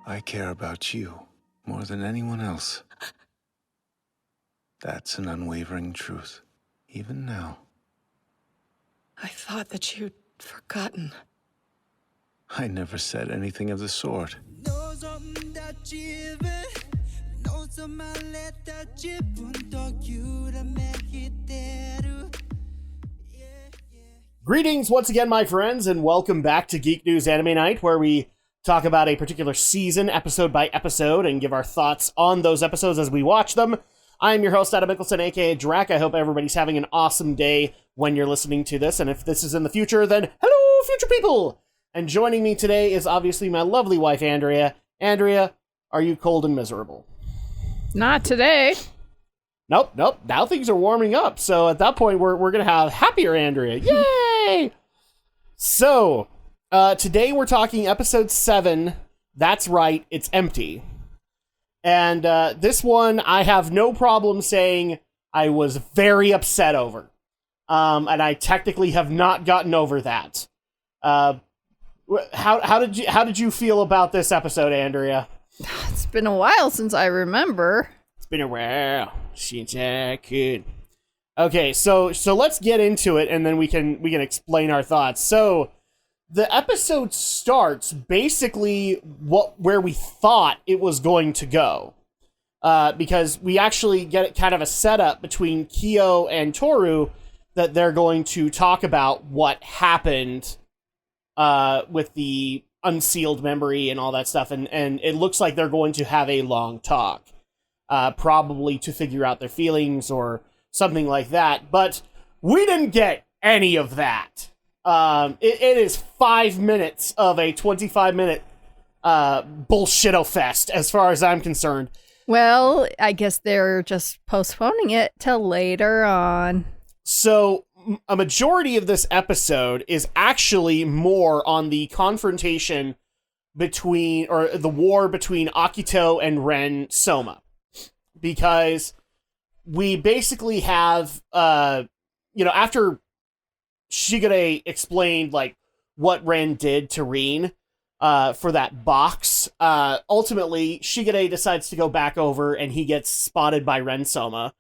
I care about you more than anyone else. That's an unwavering truth, even now. I thought that you'd forgotten. I never said anything of the sort. Greetings once again, my friends, and welcome back to Geek News Anime Night, where we talk about a particular season, episode by episode, and give our thoughts on those episodes as we watch them. I'm your host, Adam Mickelson, aka Drac. I hope everybody's having an awesome day when you're listening to this, and if this is in the future, then hello, future people! And joining me today is obviously my lovely wife, Andrea. Andrea, are you cold and miserable? Not today. Nope. Now things are warming up, so at that point, we're going to have happier Andrea. Yay! So, today we're talking episode 7. That's right, it's empty. And this one, I have no problem saying I was very upset over. And I technically have not gotten over that. How did you feel about this episode, Andrea? It's been a while since I remember. It's been a while since I could. Okay, so let's get into it, and then we can explain our thoughts. So, the episode starts basically where we thought it was going to go, because we actually get kind of a setup between Kyo and Toru that they're going to talk about what happened with the unsealed memory and all that stuff, and it looks like they're going to have a long talk, probably to figure out their feelings or something like that, but we didn't get any of that. It is 5 minutes of a 25-minute bullshito fest, as far as I'm concerned. Well, I guess they're just postponing it till later on. So, a majority of this episode is actually more on the confrontation between, or the war between Akito and Ren Soma. Because we basically have, after Shigure explained, like, what Ren did to Rin, for that box, ultimately, Shigure decides to go back over, and he gets spotted by Ren Soma.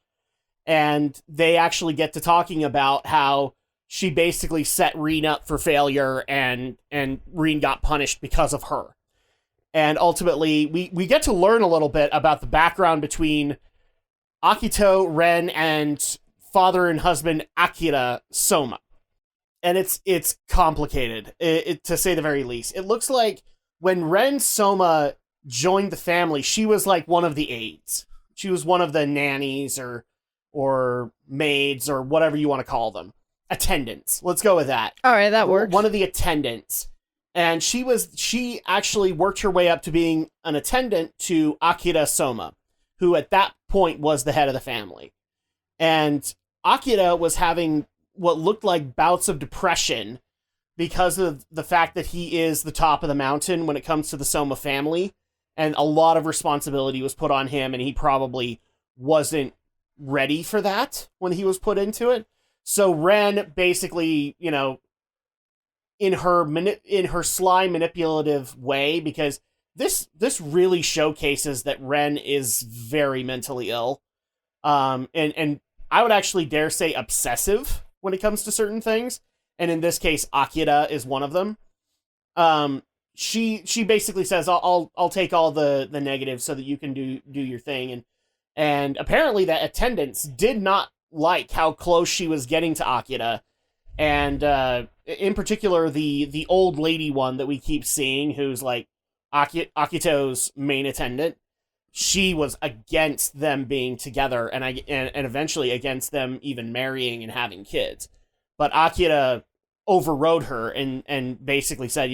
And they actually get to talking about how she basically set Rin up for failure, and Rin got punished because of her. And ultimately, we get to learn a little bit about the background between Akito, Ren, and father and husband Akira Soma. And it's complicated, to say the very least. It looks like when Ren Soma joined the family, she was like one of the aides. She was one of the nannies or maids or whatever you want to call them. Attendants. Let's go with that. All right, that works. One of the attendants. And she actually worked her way up to being an attendant to Akira Soma, who at that point was the head of the family. And Akira was having what looked like bouts of depression because of the fact that he is the top of the mountain when it comes to the Soma family. And a lot of responsibility was put on him, and he probably wasn't ready for that when he was put into it. So Ren basically, in her sly manipulative way, because this really showcases that Ren is very mentally ill, and I would actually dare say obsessive when it comes to certain things, and in this case Akira is one of them. She basically says, I'll take all the negatives so that you can do your thing, and apparently the attendants did not like how close she was getting to Akira, and in particular the old lady one that we keep seeing, who's like Akito's main attendant. She was against them being together, and eventually against them even marrying and having kids. But Akira overrode her and basically said,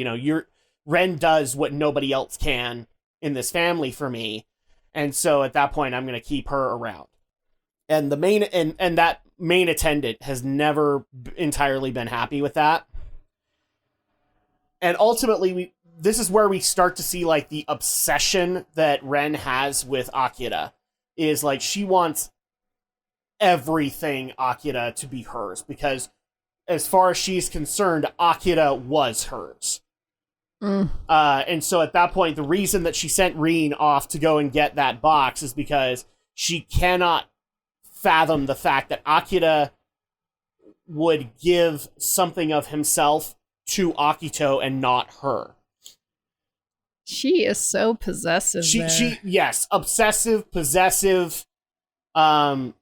Ren does what nobody else can in this family for me, and so at that point I'm going to keep her around. And the main and that main attendant has never entirely been happy with that. And ultimately, this is where we start to see, like, the obsession that Ren has with Akira. Is, like, she wants everything Akira to be hers, because as far as she's concerned, Akira was hers. And so at that point, the reason that she sent Rin off to go and get that box is because she cannot fathom the fact that Akira would give something of himself to Akito and not her. She is so possessive. Yes, obsessive, possessive, mentally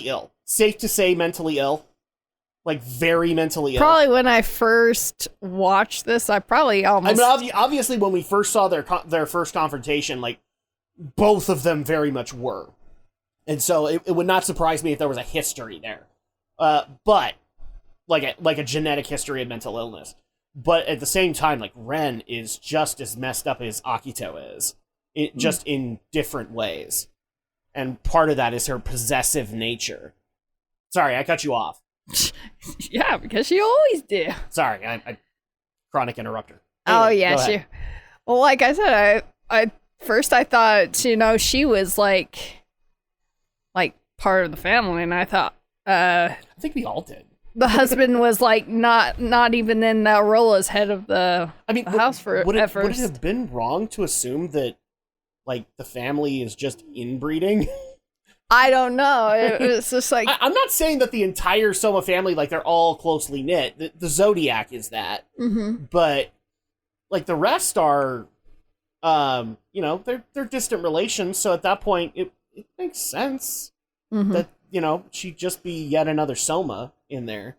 ill. Safe to say, mentally ill. Like, very mentally ill. Probably when I first watched this, I probably almost... I mean, obviously, when we first saw their first confrontation, like, both of them very much were. And so it would not surprise me if there was a history there. But, like a genetic history of mental illness. But at the same time, like, Ren is just as messed up as Akito is. Just in different ways. And part of that is her possessive nature. Sorry, I cut you off. Yeah, because you always do. Sorry, I chronic interrupter. Anyway, Oh, yeah, she... Well, like I said, I first I thought, she was, like part of the family, and I thought... I think we all did. The husband was like not even in that role as head of the house for at first. Would it have been wrong to assume that like the family is just inbreeding? I don't know. It was just like I'm not saying that the entire Soma family, like they're all closely knit. The Zodiac is that, but like the rest are, they're distant relations. So at that point, it makes sense that she'd just be yet another Soma in there.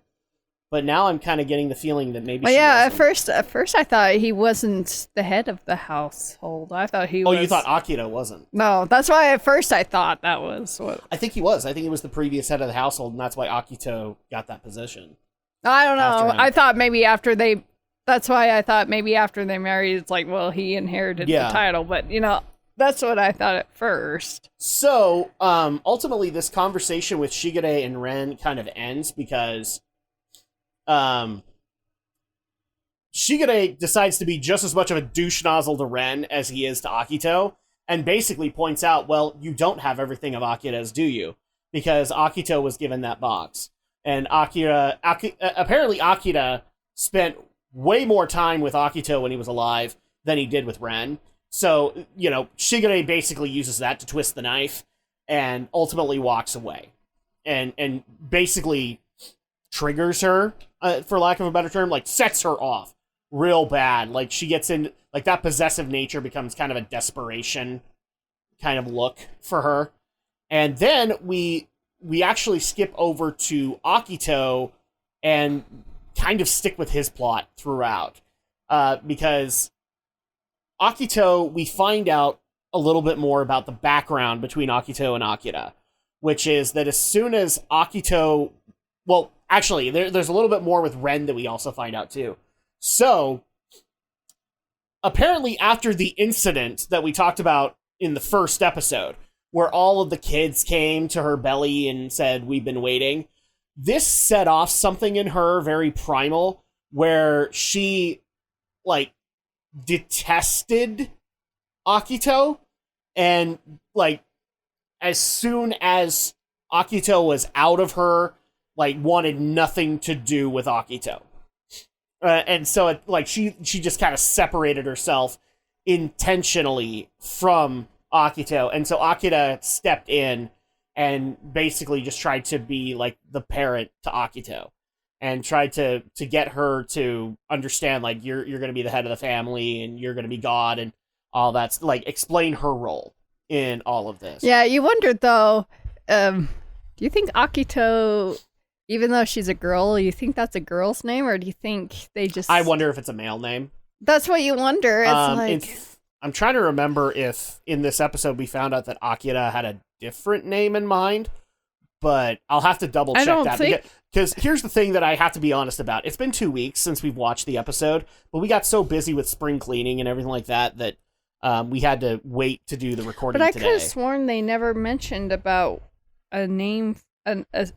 But now I'm kind of getting the feeling that maybe. At first I thought he wasn't the head of the household. I thought he was. Oh, you thought Akito wasn't? No, that's why at first I thought that was what. I think he was. I think he was the previous head of the household, and that's why Akito got that position. I don't know. I thought maybe after they. That's why I thought maybe after they married, it's like, well, he inherited the title, but that's what I thought at first. So, ultimately, this conversation with Shigure and Ren kind of ends because, Shigure decides to be just as much of a douche nozzle to Ren as he is to Akito, and basically points out, well, you don't have everything of Akira's, do you? Because Akito was given that box. And apparently Akira spent way more time with Akito when he was alive than he did with Ren. So, Shigure basically uses that to twist the knife and ultimately walks away. And basically triggers her, for lack of a better term, like sets her off real bad. Like she gets in, like that possessive nature becomes kind of a desperation kind of look for her. And then we actually skip over to Akito and kind of stick with his plot throughout. Because Akito, we find out a little bit more about the background between Akito and Akira, which is that as soon as Akito... Well, actually, there's a little bit more with Ren that we also find out, too. So, apparently after the incident that we talked about in the first episode, where all of the kids came to her belly and said, we've been waiting, this set off something in her very primal, where she, like, detested Akito, and like as soon as Akito was out of her, like wanted nothing to do with Akito, and so it, like she just kind of separated herself intentionally from Akito, and so Akira stepped in and basically just tried to be like the parent to Akito. And tried to get her to understand, like, you're going to be the head of the family and you're going to be God and all that's, like, explain her role in all of this. Yeah, you wondered, though, do you think Akito, even though she's a girl, you think that's a girl's name, or do you think they just... I wonder if it's a male name. That's what you wonder. I'm trying to remember if in this episode we found out that Akira had a different name in mind, but I'll have to double check that. Because here's the thing that I have to be honest about. It's been 2 weeks since we've watched the episode, but we got so busy with spring cleaning and everything like that that we had to wait to do the recording today. But I could have sworn they never mentioned about a name,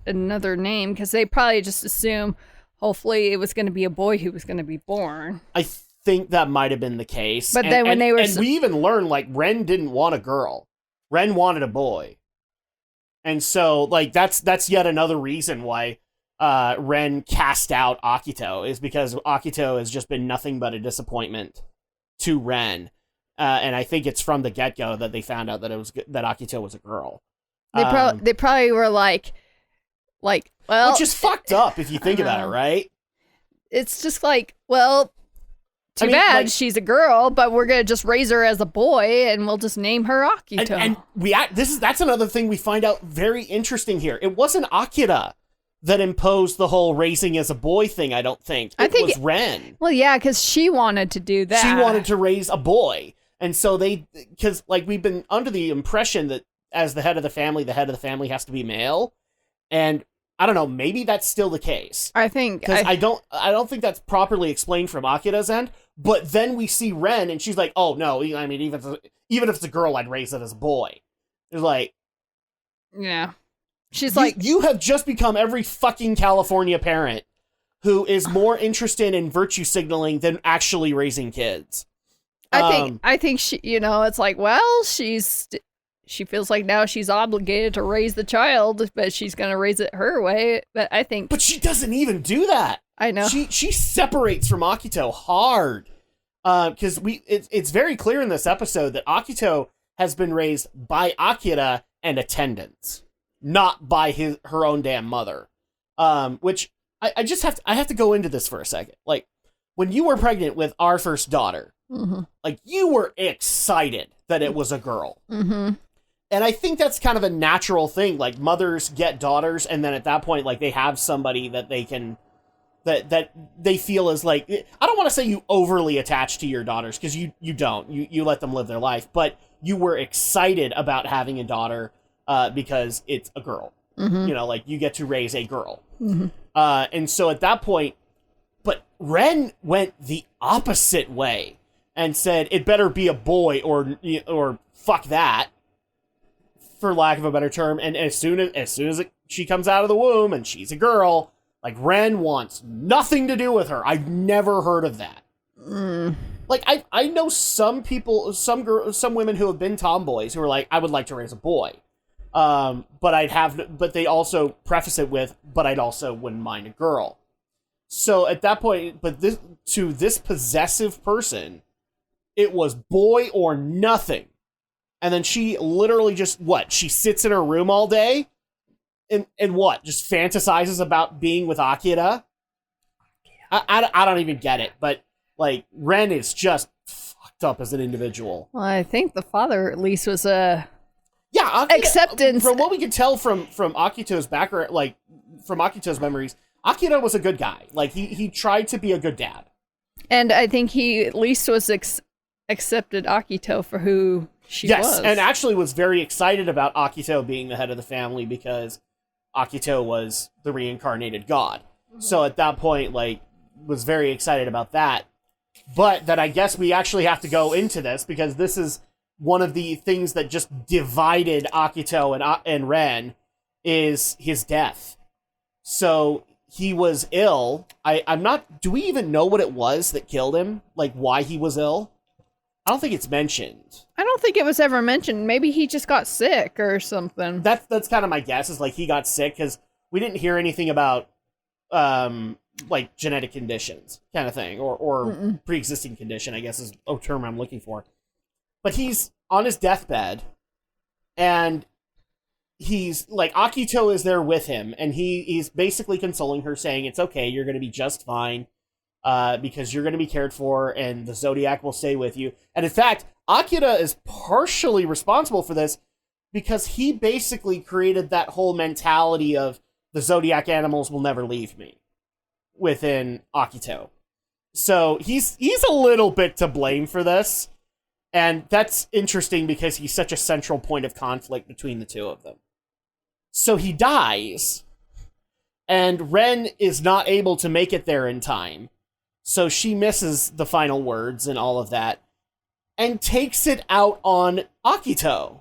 another name, because they probably just assume hopefully it was going to be a boy who was going to be born. I think that might have been the case. But then when they were... And we even learned, like, Ren didn't want a girl. Ren wanted a boy. And so, like, that's yet another reason why Ren cast out Akito, is because Akito has just been nothing but a disappointment to Ren. And I think it's from the get-go that they found out that that Akito was a girl. They probably were like, well, which is fucked up if you think about it, right? It's just like, well, too bad like, she's a girl, but we're gonna just raise her as a boy, and we'll just name her Akito. And that's another thing we find out very interesting here. It wasn't Akira that imposed the whole raising as a boy thing. I don't think it was Ren. Well, yeah, because she wanted to do that. She wanted to raise a boy, and so because like we've been under the impression that as the head of the family has to be male, and I don't know, maybe that's still the case. I think because I don't think that's properly explained from Akira's end. But then we see Ren, and she's like, "Oh no, I mean, even if it's a girl, I'd raise it as a boy." It's like, yeah, she's like, you have just become every fucking California parent who is more interested in virtue signaling than actually raising kids. I think she, it's like, well, she feels like now she's obligated to raise the child, but she's going to raise it her way. But she doesn't even do that. I know. She separates from Akito hard. Because it's very clear in this episode that Akito has been raised by Akira and attendants, not by her own damn mother. Which I just have to go into this for a second. Like, when you were pregnant with our first daughter, mm-hmm. like, you were excited that it was a girl. Mm-hmm. And I think that's kind of a natural thing. Like, mothers get daughters, and then at that point, like, they have somebody that they can, that they feel is like, I don't want to say you overly attach to your daughters, because you don't. You let them live their life. But you were excited about having a daughter because it's a girl. Mm-hmm. Like, you get to raise a girl. Mm-hmm. And so at that point, but Ren went the opposite way and said, it better be a boy or fuck that, for lack of a better term. And as soon as she comes out of the womb and she's a girl, like, Ren wants nothing to do with her. I've never heard of that. Like, I know some people, some women who have been tomboys who are like, I would like to raise a boy. But they also preface it with, but I'd also wouldn't mind a girl. So at that point, this possessive person, it was boy or nothing. And then she literally just, she sits in her room all day and just fantasizes about being with Akira? I don't even get it, but, like, Ren is just fucked up as an individual. Well, I think the father at least was a... Yeah, Akira, acceptance. From what we could tell from Akito's background, like, from Akito's memories, Akira was a good guy. Like, he tried to be a good dad. And I think he at least was accepted Akito for who she was. Yes, and actually was very excited about Akito being the head of the family because Akito was the reincarnated god. Mm-hmm. So at that point, like, was very excited about that. But then I guess we actually have to go into this because this is one of the things that just divided Akito and Ren is his death. So he was ill. Do we even know what it was that killed him? Like, why he was ill? I don't think it's mentioned. I don't think it was ever mentioned. Maybe he just got sick or something. That's kind of my guess, is like he got sick because we didn't hear anything about like genetic conditions kind of thing or pre-existing condition, I guess is a term I'm looking for. But he's on his deathbed and he's like, Akito is there with him and he's basically consoling her, saying it's okay, you're going to be just fine. Because you're going to be cared for and the Zodiac will stay with you. And in fact, Akira is partially responsible for this because he basically created that whole mentality of the Zodiac animals will never leave me within Akito. So he's a little bit to blame for this. And that's interesting because he's such a central point of conflict between the two of them. So he dies, and Ren is not able to make it there in time. So she misses the final words and all of that, and takes it out on Akito.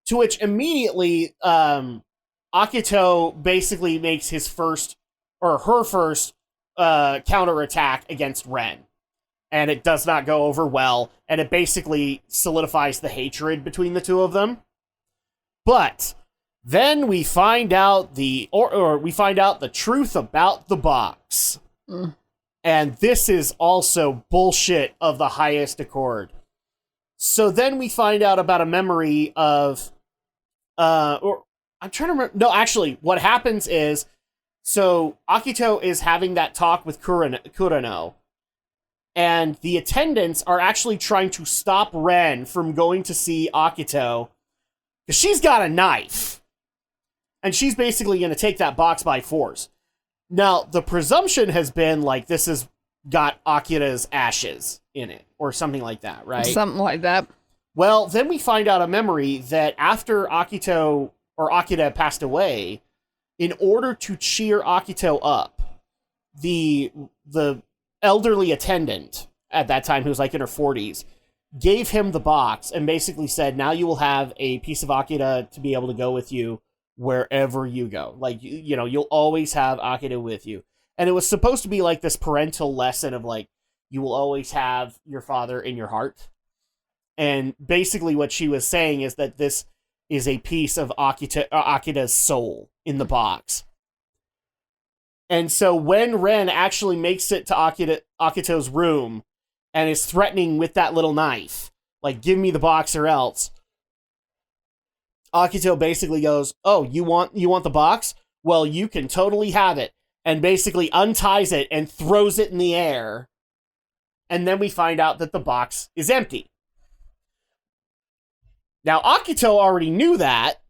To which immediately, Akito basically makes her first counterattack against Ren. And it does not go over well, and it basically solidifies the hatred between the two of them. But Then we find out we find out the truth about the box. And this is also bullshit of the highest accord. So then we find out about a memory of or I'm trying to remember. No, actually, what happens is, so Akito is having that talk with Kurano, and the attendants are actually trying to stop Ren from going to see Akito, because she's got a knife, and she's basically going to take that box by force. Now, the presumption has been, like, this has got Akira's ashes in it, or something like that, right? Something like that. Well, then we find out a memory that after Akito or Akira passed away, in order to cheer Akito up, the elderly attendant at that time, who was like in her 40s, gave him the box and basically said, now you will have a piece of Akira to be able to go with you wherever you go. Like, you know, you'll always have Akira with you. And it was supposed to be like this parental lesson of, like, you will always have your father in your heart. And basically what she was saying is that this is a piece of Akira's soul in the box. And so when Ren actually makes it to Akito's room and is threatening with that little knife, like, give me the box or else, Akito basically goes, oh, you want the box? Well, you can totally have it. And basically unties it and throws it in the air. And then we find out that the box is empty. Now, Akito already knew that,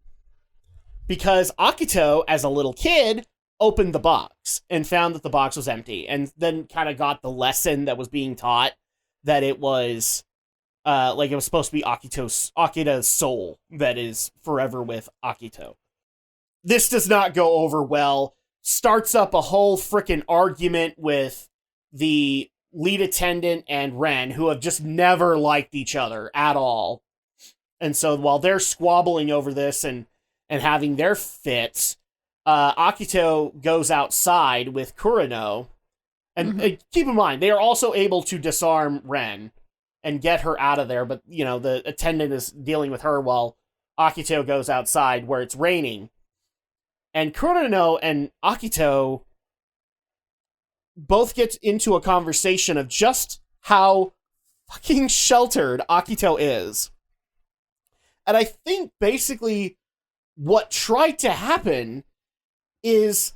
because Akito, as a little kid, opened the box and found that the box was empty, and then kind of got the lesson that was being taught, that it was, like, it was supposed to be Akira's soul that is forever with Akito. This does not go over well. Starts up a whole frickin' argument with the lead attendant and Ren, who have just never liked each other at all. And so while they're squabbling over this and having their fits, Akito goes outside with Kurano. And keep in mind, they are also able to disarm Ren and get her out of there. But, you know, the attendant is dealing with her while Akito goes outside where it's raining. And Kurano and Akito both get into a conversation of just how fucking sheltered Akito is. And I think basically what tried to happen is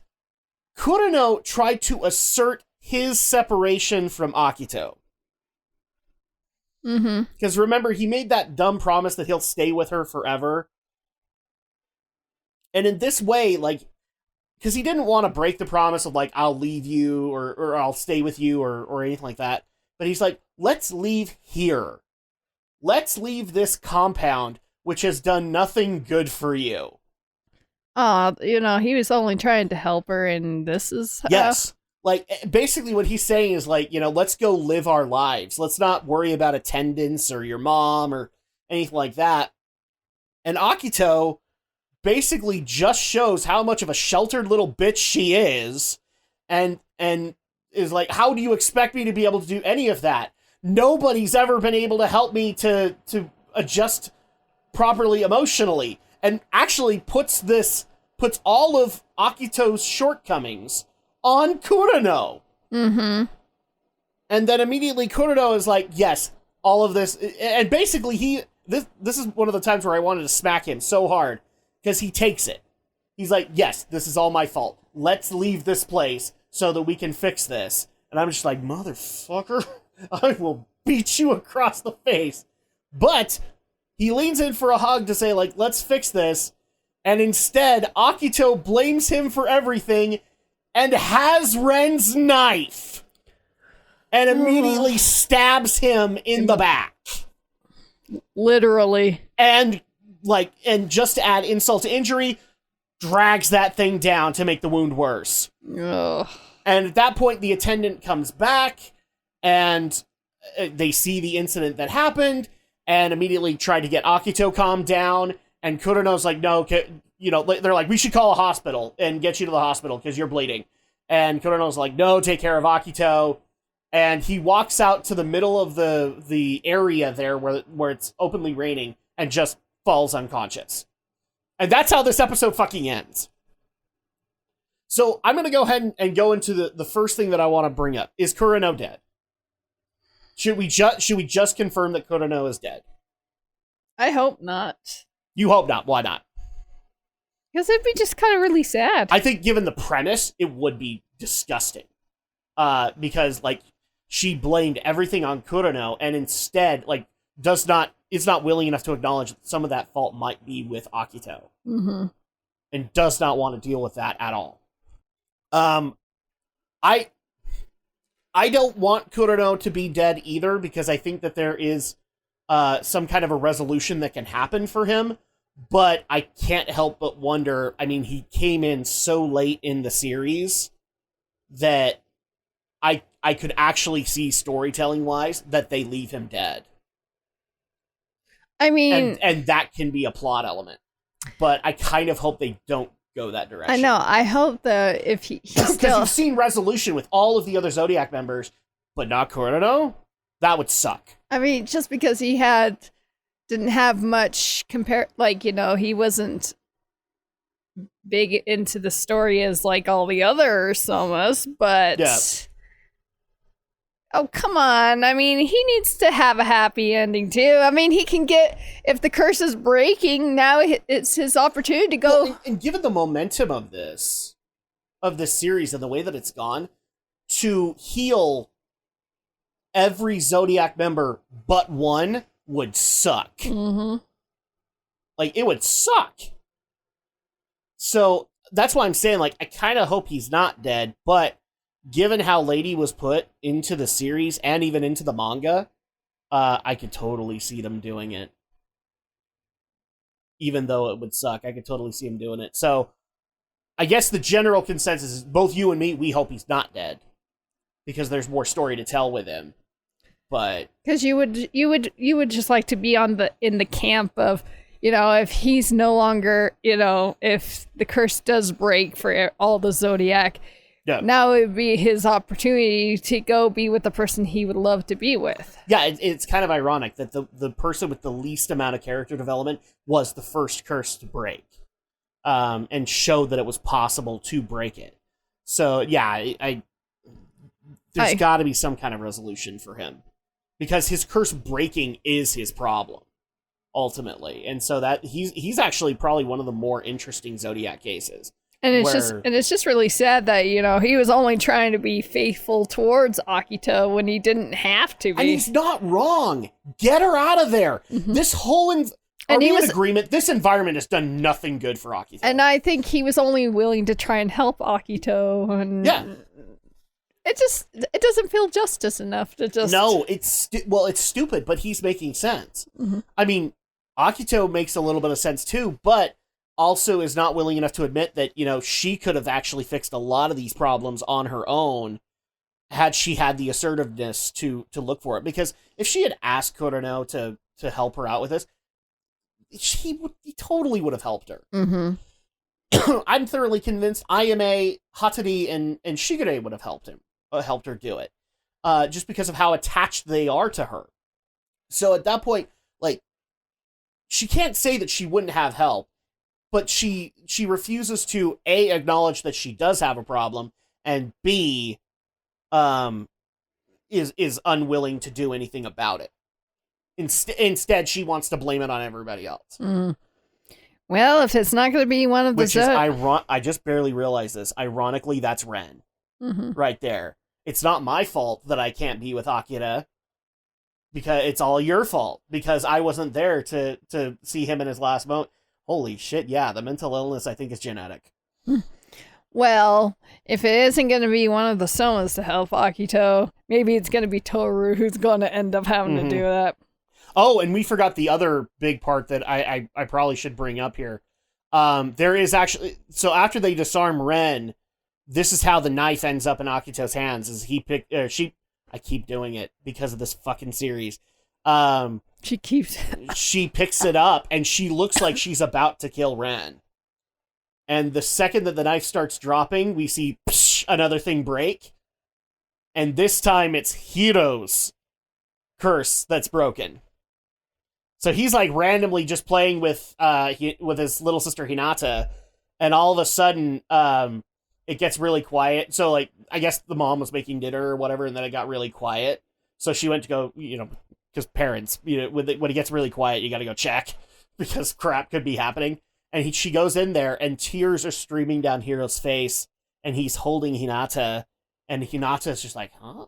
Kurano tried to assert his separation from Akito. Because remember, he made that dumb promise that he'll stay with her forever. And in this way, like, because he didn't want to break the promise of, like, I'll leave you or I'll stay with you or anything like that. But he's like, let's leave here. Let's leave this compound, which has done nothing good for you. You know, he was only trying to help her, and this is... Yes. Like, basically what he's saying is, like, you know, let's go live our lives. Let's not worry about attendance or your mom or anything like that. And Akito basically just shows how much of a sheltered little bitch she is, and is like, how do you expect me to be able to do any of that? Nobody's ever been able to help me to adjust properly emotionally, and actually puts all of Akito's shortcomings on Kurano. And then immediately Kurano is like, yes, all of this, and basically this is one of the times where I wanted to smack him so hard, because he takes it. He's like, yes, this is all my fault. Let's leave this place so that we can fix this. And I'm just like, motherfucker, I will beat you across the face. But he leans in for a hug to say, like, let's fix this. And instead, Akito blames him for everything and has Ren's knife and immediately stabs him in the back. Literally. And just to add insult to injury, drags that thing down to make the wound worse. Ugh. And at that point, the attendant comes back, and they see the incident that happened, and immediately try to get Akito calmed down. And Kurano's like, no, you know, they're like, we should call a hospital and get you to the hospital because you're bleeding. And Kurano's like, no, take care of Akito. And he walks out to the middle of the area there where it's openly raining and just falls unconscious. And that's how this episode fucking ends. So I'm going to go ahead and go into the first thing that I want to bring up. Is Kurano dead? Should we just confirm that Kurano is dead? I hope not. You hope not. Why not? Because it'd be just kind of really sad. I think given the premise, it would be disgusting. Because, like, she blamed everything on Kurano and instead, like, is not willing enough to acknowledge that some of that fault might be with Akito. Mm-hmm. And does not want to deal with that at all. I don't want Kurano to be dead either, because I think that there is some kind of a resolution that can happen for him, but I can't help but wonder, I mean, he came in so late in the series that I could actually see, storytelling-wise, that they leave him dead. I mean... And that can be a plot element. But I kind of hope they don't go that direction. I know. I hope that if he's Because still... you've seen resolution with all of the other Zodiac members, but not Kurano? That would suck. I mean, just because he didn't have much he wasn't big into the story as like all the other Somas, but... Yeah. Oh, come on. I mean, he needs to have a happy ending, too. I mean, he can get... If the curse is breaking, now it's his opportunity to go... Well, and given the momentum of this series and the way that it's gone, to heal every Zodiac member but one would suck. Mm-hmm. Like, it would suck. So, that's why I'm saying, like, I kind of hope he's not dead, but... Given how Lady was put into the series and even into the manga, I could totally see them doing it. Even though it would suck, I could totally see him doing it. So, I guess the general consensus is both you and me, we hope he's not dead. Because there's more story to tell with him. But... Because you would just like to be in the camp of, if he's no longer, if the curse does break for all the Zodiac... Yeah. Now it would be his opportunity to go be with the person he would love to be with. Yeah, it's kind of ironic that the person with the least amount of character development was the first curse to break. And showed that it was possible to break it. So, yeah, there's got to be some kind of resolution for him. Because his curse breaking is his problem, ultimately. And so that he's actually probably one of the more interesting Zodiac cases. And it's just really sad that, he was only trying to be faithful towards Akito when he didn't have to be. And he's not wrong. Get her out of there. Mm-hmm. This whole... Are we in agreement? This environment has done nothing good for Akito. And I think he was only willing to try and help Akito. And yeah. It doesn't feel justice enough to just... No, it's stupid, but he's making sense. Mm-hmm. I mean, Akito makes a little bit of sense too, but... also is not willing enough to admit that, she could have actually fixed a lot of these problems on her own had she had the assertiveness to look for it. Because if she had asked Kurano to help her out with this, he totally would have helped her. Mm-hmm. I'm thoroughly convinced Ayame, Hattori, and Shigure would have helped her do it. Just because of how attached they are to her. So at that point, like, she can't say that she wouldn't have help. But she refuses to A, acknowledge that she does have a problem, and B, is unwilling to do anything about it. Instead, she wants to blame it on everybody else. Mm. Well, if it's not going to be one of the... I just barely realized this. Ironically, that's Ren. Mm-hmm. Right there. It's not my fault that I can't be with Akira. Because it's all your fault. Because I wasn't there to see him in his last moment. Holy shit, yeah, the mental illness, I think, is genetic. Well, if it isn't going to be one of the Somas to help Akito, maybe it's going to be Toru who's going to end up having to do that. Oh, and we forgot the other big part that I probably should bring up here. There is actually... So after they disarm Ren, this is how the knife ends up in Akito's hands, is I keep doing it because of this fucking series. She picks it up, and she looks like she's about to kill Ren. And the second that the knife starts dropping, we see another thing break. And this time it's Hiro's curse that's broken. So he's like randomly just playing with his little sister Hinata, and all of a sudden it gets really quiet. So like I guess the mom was making dinner or whatever, and then it got really quiet. So she went to go, because parents, when it gets really quiet, you got to go check because crap could be happening. And she goes in there, and tears are streaming down Hiro's face, and he's holding Hinata, and Hinata's just like, huh?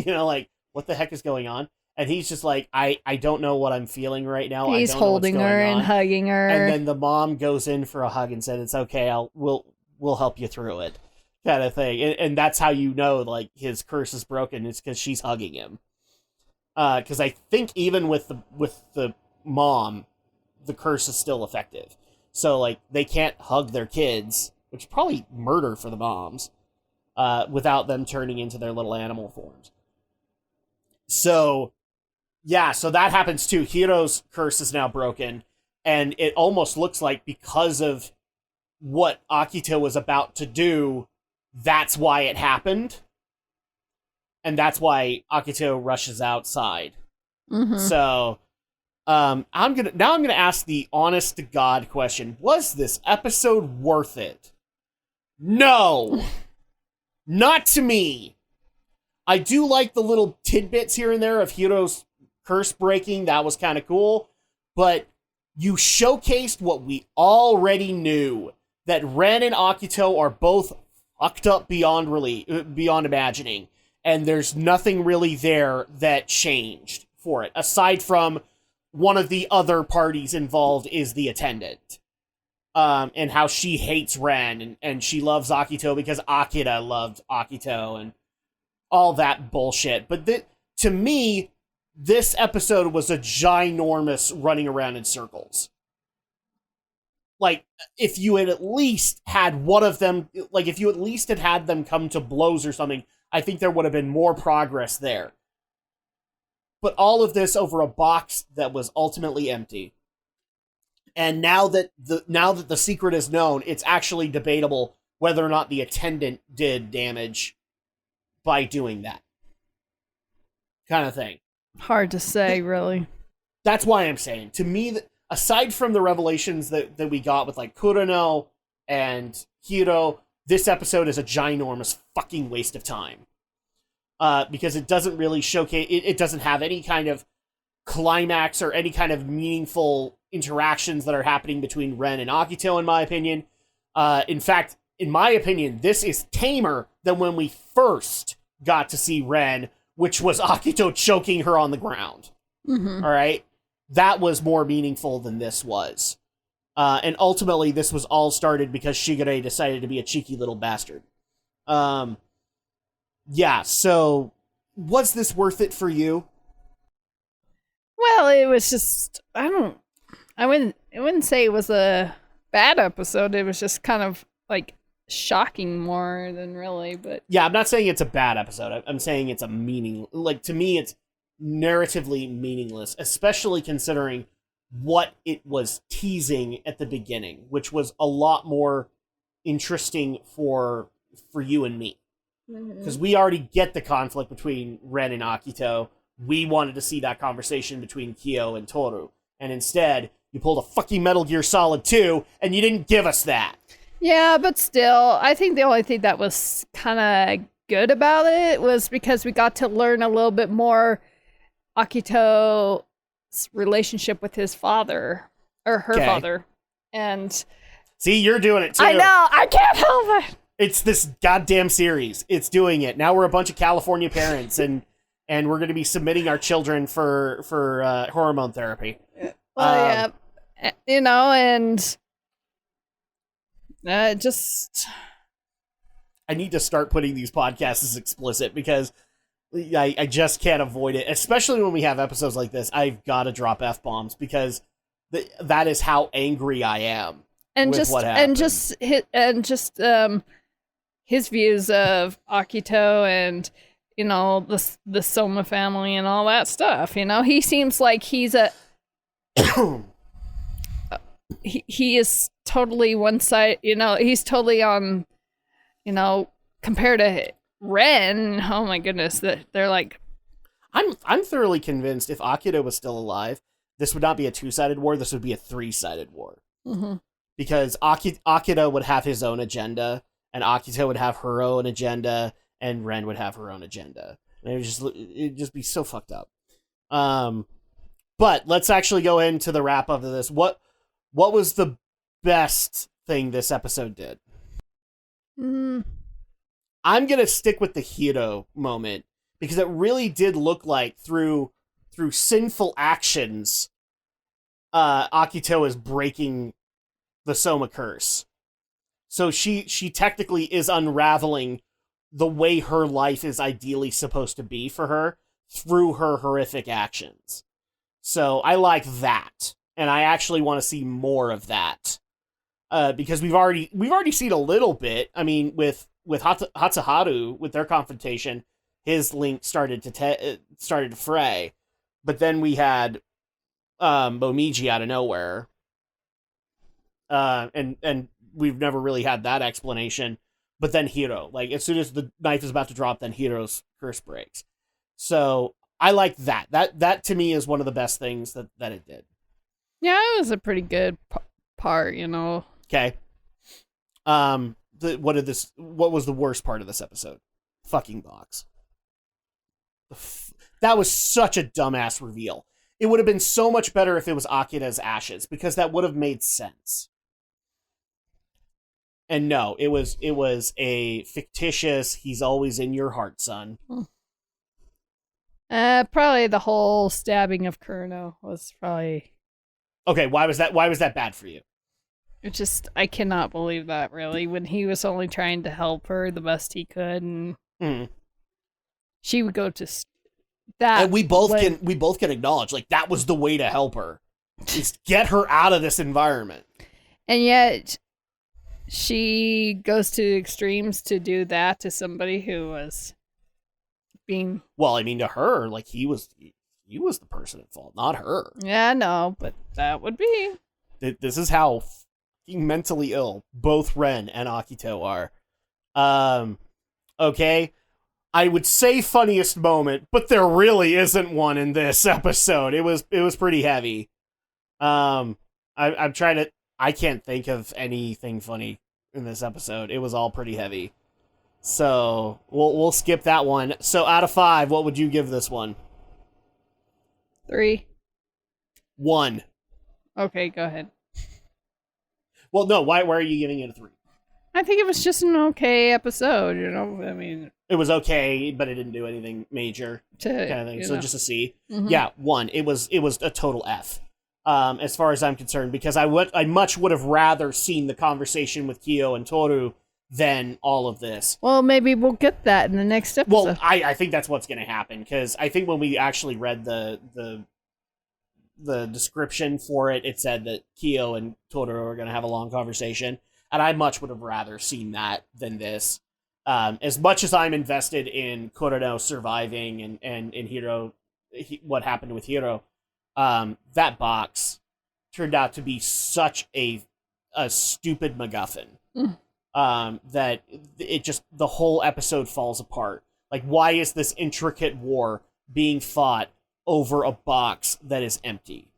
Like, what the heck is going on? And he's just like, I don't know what I'm feeling right now. He's I don't holding know what's going her on. and hugging her. And then the mom goes in for a hug and said, it's okay, we'll help you through it, kind of thing. And that's how like his curse is broken. It's because she's hugging him. Because I think even with the mom, the curse is still effective. So like they can't hug their kids, which is probably murder for the moms, without them turning into their little animal forms. So yeah, so that happens too. Hiro's curse is now broken, and it almost looks like because of what Akito was about to do, that's why it happened. And that's why Akito rushes outside. Mm-hmm. So, I'm gonna ask the honest to God question: was this episode worth it? No, not to me. I do like the little tidbits here and there of Hiro's curse breaking. That was kind of cool, but you showcased what we already knew: that Ren and Akito are both fucked up beyond imagining. And there's nothing really there that changed for it, aside from one of the other parties involved is the attendant. And how she hates Ren, and she loves Akito because Akira loved Akito, and all that bullshit. But to me, this episode was a ginormous running around in circles. Like, if you had at least had one of them, like, if you at least had them come to blows or something, I think there would have been more progress there. But all of this over a box that was ultimately empty. And now that the secret is known, it's actually debatable whether or not the attendant did damage by doing that. Kind of thing. Hard to say, really. That's why I'm saying, to me, aside from the revelations that we got with like Kurano and Hiro, this episode is a ginormous fucking waste of time. Because it doesn't really showcase, it doesn't have any kind of climax or any kind of meaningful interactions that are happening between Ren and Akito, in my opinion. In fact, in my opinion, this is tamer than when we first got to see Ren, which was Akito choking her on the ground. Mm-hmm. All right? That was more meaningful than this was. And ultimately, this was all started because Shigure decided to be a cheeky little bastard. Yeah, so was this worth it for you? Well, it was just, I wouldn't say it was a bad episode. It was just kind of like shocking more than really, but yeah, I'm not saying it's a bad episode. I'm saying it's to me, it's narratively meaningless, especially considering what it was teasing at the beginning, which was a lot more interesting for you and me. Because we already get the conflict between Ren and Akito. We wanted to see that conversation between Kyo and Toru. And instead, you pulled a fucking Metal Gear Solid 2, and you didn't give us that. Yeah, but still, I think the only thing that was kind of good about it was because we got to learn a little bit more Akito's relationship with his father, or her father. And see, you're doing it too. I know, I can't help it. It's this goddamn series. It's doing it. Now we're a bunch of California parents, and we're going to be submitting our children for hormone therapy. Well, yeah, and just I need to start putting these podcasts as explicit because I just can't avoid it, especially when we have episodes like this. I've got to drop F-bombs because that is how angry I am. And with what happened. His views of Akito and the Soma family and all that stuff. He seems like he's a he is totally one side. He's totally on. Compared to Ren, oh my goodness, that they're like. I'm thoroughly convinced if Akito was still alive, this would not be a 2-sided war. This would be a 3-sided war. Mm-hmm. Because Akito would have his own agenda, and Akito would have her own agenda, and Ren would have her own agenda. And it'd just be so fucked up. But let's actually go into the wrap up of this. What was the best thing this episode did? I'm gonna stick with the hero moment, because it really did look like through sinful actions, Akito is breaking the Soma curse. So she technically is unraveling the way her life is ideally supposed to be for her through her horrific actions. So I like that, and I actually want to see more of that, because we've already seen a little bit. I mean, with Hatsuharu, with their confrontation, his link started to fray, but then we had Momiji out of nowhere, and we've never really had that explanation. But then Hiro, like as soon as the knife is about to drop, then Hiro's curse breaks. So I like that. That to me is one of the best things that it did. Yeah, it was a pretty good part, you know. Okay. What was the worst part of this episode? Fucking box. That was such a dumbass reveal. It would have been so much better if it was Akita's ashes, because that would have made sense. And no, it was a fictitious, he's always in your heart, son. Probably the whole stabbing of Kurno was probably... Okay, why was that bad for you? It just, I cannot believe that, really, when he was only trying to help her the best he could, and she would go to that. And we both can acknowledge, like, that was the way to help her. Just get her out of this environment. And yet, she goes to extremes to do that to somebody who was being... Well, I mean, to her, like, he was the person at fault, not her. Yeah, no, but that would be... This is how mentally ill both Ren and Akito are. Okay, I would say funniest moment, but there really isn't one in this episode. It was pretty heavy. I'm trying to... I can't think of anything funny in this episode. It was all pretty heavy. So we'll skip that one. So out of 5, what would you give this one? 3. 1. Okay, go ahead. Well, no. Why are you giving it a 3? I think it was just an okay episode. You know, I mean, it was okay, but it didn't do anything major, kind of thing. So just a C. Mm-hmm. Yeah, 1. It was a total F. As far as I'm concerned, because I much would have rather seen the conversation with Kyo and Toru than all of this. Well, maybe we'll get that in the next episode. Well, I think that's what's going to happen, because I think when we actually read the description for it, it said that Kyo and Toru are going to have a long conversation, and I much would have rather seen that than this. As much as I'm invested in Kurano surviving and Hiro, what happened with Hiro, that box turned out to be such a stupid MacGuffin that it just, the whole episode falls apart. Like, why is this intricate war being fought over a box that is empty?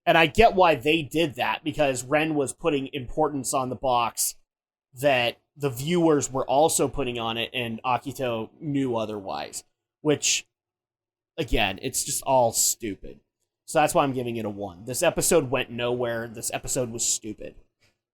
And I get why they did that, because Ren was putting importance on the box that the viewers were also putting on it, and Akito knew otherwise, which, again, it's just all stupid. So that's why I'm giving it a 1. This episode went nowhere. This episode was stupid.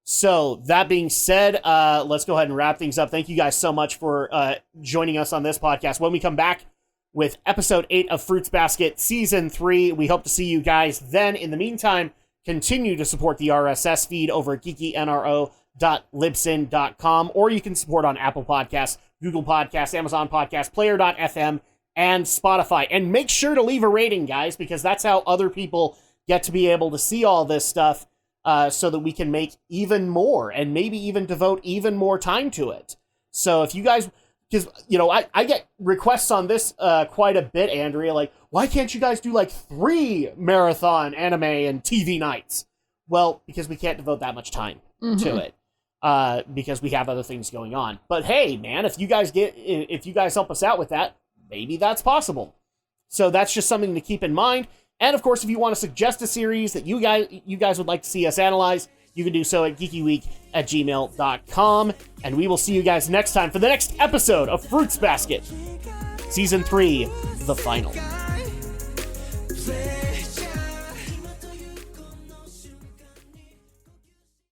So that being said, let's go ahead and wrap things up. Thank you guys so much for joining us on this podcast. When we come back with episode 8 of Fruits Basket Season 3, we hope to see you guys then. In the meantime, continue to support the RSS feed over at geekynro.libsyn.com, or you can support on Apple Podcasts, Google Podcasts, Amazon Podcasts, Player.fm, and Spotify. And make sure to leave a rating, guys, because that's how other people get to be able to see all this stuff, so that we can make even more and maybe even devote even more time to it. So if you guys, because, you know, I get requests on this quite a bit, Andrea, like, why can't you guys do like 3 marathon anime and TV nights? Well, because we can't devote that much time to it. Because we have other things going on. But hey, man, if you guys help us out with that, maybe that's possible. So that's just something to keep in mind. And of course, if you want to suggest a series that you guys would like to see us analyze, you can do so at geekyweek@gmail.com. And we will see you guys next time for the next episode of Fruits Basket, Season 3, the final.